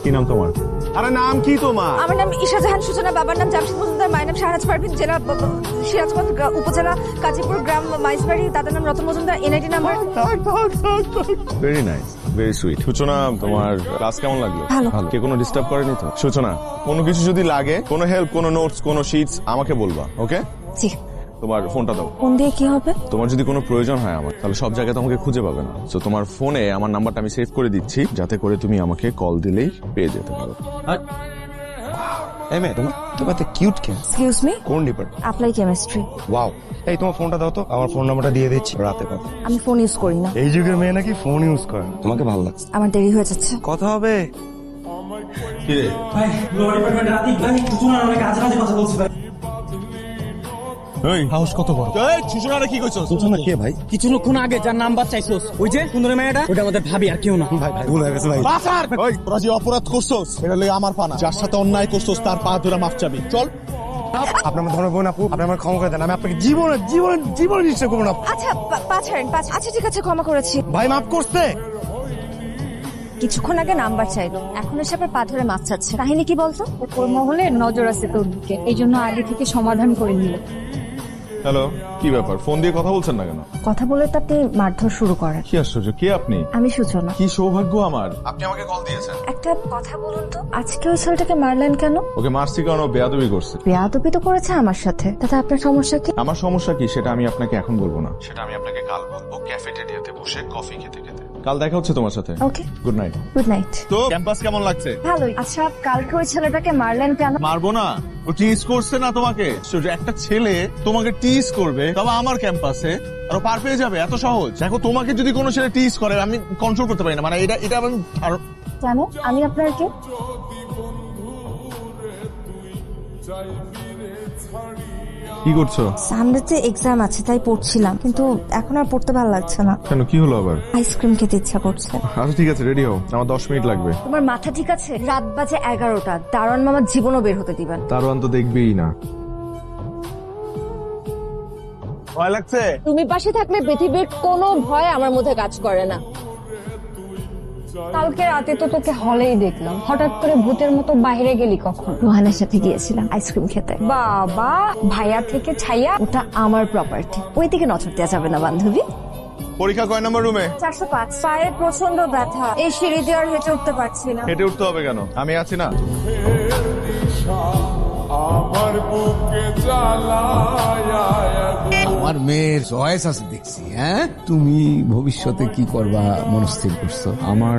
কি নাম তোমার? আরে নাম কি তোমার? আমার নাম ঈশা জাহান সূচনা, বাবার নাম জামশেদ মজুমদার, মায়ের নাম শাহনাজ পারভিন, জেলা সিরাজগঞ্জ উপজেলা কাজীপুর, গ্রাম মাইজবাড়ি, দাদার নাম Ratan Majumdar, NID number. Very nice, very sweet. সূচনা, তোমার ক্লাস কেমন লাগলো? ভালো। কে কোনো ডিস্টার্ব করেনি তো? সূচনা, কোনো কিছু যদি লাগে, কোনো হেল্প, কোনো নোটস, কোনো শিটস আমাকে বলবা, ওকে? জি। তোমার ফোনটা দাও। ফোন দিয়ে কি হবে? তোমার যদি কোনো প্রয়োজন হয় আমার, তাহলে সব জায়গায় তোমাকে খুঁজে পাবে না। তো তোমার ফোনে আমার নাম্বারটা আমি সেভ করে দিচ্ছি, যাতে করে তুমি আমাকে কল দিলেই পেয়ে যেতে পারো। এই মেয়ে, তোমার তো কিউট কেন? এক্সকিউজ মি, কোন ডিপার্টমেন্ট? Apply chemistry. ওয়াও। এই তোমার ফোনটা দাও তো, আমার ফোন নাম্বারটা দিয়ে দিচ্ছি, রাতে কথা। আমি ফোন ইউজ করি না। এই যুগের মেয়ে নাকি ফোন ইউজ করে? তোমাকে ভালো লাগছে? আমার দেরি হয়ে যাচ্ছে। কথা হবে। কি রে? ভাই ল ডিপার্টমেন্টে রাতি ভাই সূচনার অনেক আজে বাজে কথা বলছে ভাই। এই সাহস কত বড়! এই সূচনারে কি কইছস? সূচনা কে ভাই? কিছুক্ষণ আগে যার নাম্বার চাইছস, ওই যে সুন্দরী মেয়েটা, ওটা আমাদের ভাবি আর কেউ না। ভাই ভুল হয়ে গেছে ভাই। ওই তোরা যে অপরাধ করছস এটা লই আমার পানা, যার সাথে অন্যায় করছস তার পা ধরে মাফ চাবি। চল। আপনি আমার ধর্মের বোন আপু, আপনি আমার ক্ষমা করে দেন, আমি আপনাকে জীবনে জীবনে জীবনে নিশ্চয় করবো না। আচ্ছা পা ছাড়েন, আচ্ছা ঠিক আছে, ক্ষমা করেছি। ভাই মাফ করছে। কিছুক্ষণ আগে নাম্বার চাইলো, এখন এসে আবার পা ধরে মাছ চাচ্ছে। কাহিনী কি বলতো? ওর মহলে নজর আছে তোর দিকে, এই জন্য আগে থেকে সমাধান করে নিল। হ্যালো, কি ব্যাপার? ফোন দিয়ে কথা বলছেন না কেন? কথা বলে তো আপনি মারধর শুরু করেন। কি আশ্চর্য, কে আপনি? আমি সূচনা। কি সৌভাগ্য আমার, আপনি আমাকে কল দিয়েছেন। একটা কথা বলুন তো, আজকে ওই ছেলেটাকে মারলেন কেন? ওকে মারছি কারণ ও বেয়াদবি করছে। বেয়াদবি তো করেছে আমার সাথে, তাতে আপনার সমস্যা কি? আমার সমস্যা কি সেটা আমি আপনাকে এখন বলবো না, সেটা আমি আপনাকে কাল বলবো, ক্যাফেটেরিয়াতে বসে কফি খেতে খেতে। কাল দেখা হচ্ছে তোমার সাথে। ওকে, গুড নাইট। Good night. তো ক্যাম্পাস কেমন লাগছে? ভালোই। আচ্ছা, কালকে ওই ছেলেটাকে মারলেন কেন? মারবো না, ও টিজ করছে না তোমাকে। একটা ছেলে তোমাকে টিজ করবে, তবে আমার ক্যাম্পাসে, আর ও পার পেয়ে যাবে, এত সহজ? দেখো, তোমাকে যদি কোনো ছেলে টিজ করে আমি কন্ট্রোল করতে পারি না, মানে এটা আমি কেন? আমি আপনার কে? কি করছো? সামনেতে এক্সাম আছে তাই পড়ছিলাম, কিন্তু এখন আর পড়তে ভালো লাগছে না। কেন, কি হলো আবার? আইসক্রিম খেতে ইচ্ছা করছে। আচ্ছা ঠিক আছে, রেডি হও, আমার 10 মিনিট লাগবে। তোমার মাথা ঠিক আছে? রাত বাজে 11টা, দারোয়ান মামার জীবনও বের হতে দিবেন। দারোয়ান তো দেখবেই না। ভয় লাগছে? তুমি পাশে থাকলে পৃথিবীর কোনো ভয় আমার মধ্যে কাজ করে না। কালকে রাতে তো তোকে হলেই দেখলাম, হঠাৎ করে ভূতের মতো বাইরে গেলি কখন? রোহানের সাথে গিয়েছিলাম আইসক্রিম খেতে। বাবা, ভাইয়া থেকে ছাইয়া। ওটা আমার প্রপার্টি, ওই দিকে নজর দেওয়া যাবে না বান্ধবী। পরীক্ষা কয় নম্বর রুমে? 405। পায়ে প্রচন্ড ব্যথা, এই সিঁড়ি দিয়ে আর হেঁটে উঠতে পারছি না। হেঁটে উঠতে হবে কেন? আমি আছি না। আমার মেয়ের চয়েস আছে দেখছি। হ্যাঁ, তুমি ভবিষ্যতে কি করবা মনস্থির করছো? আমার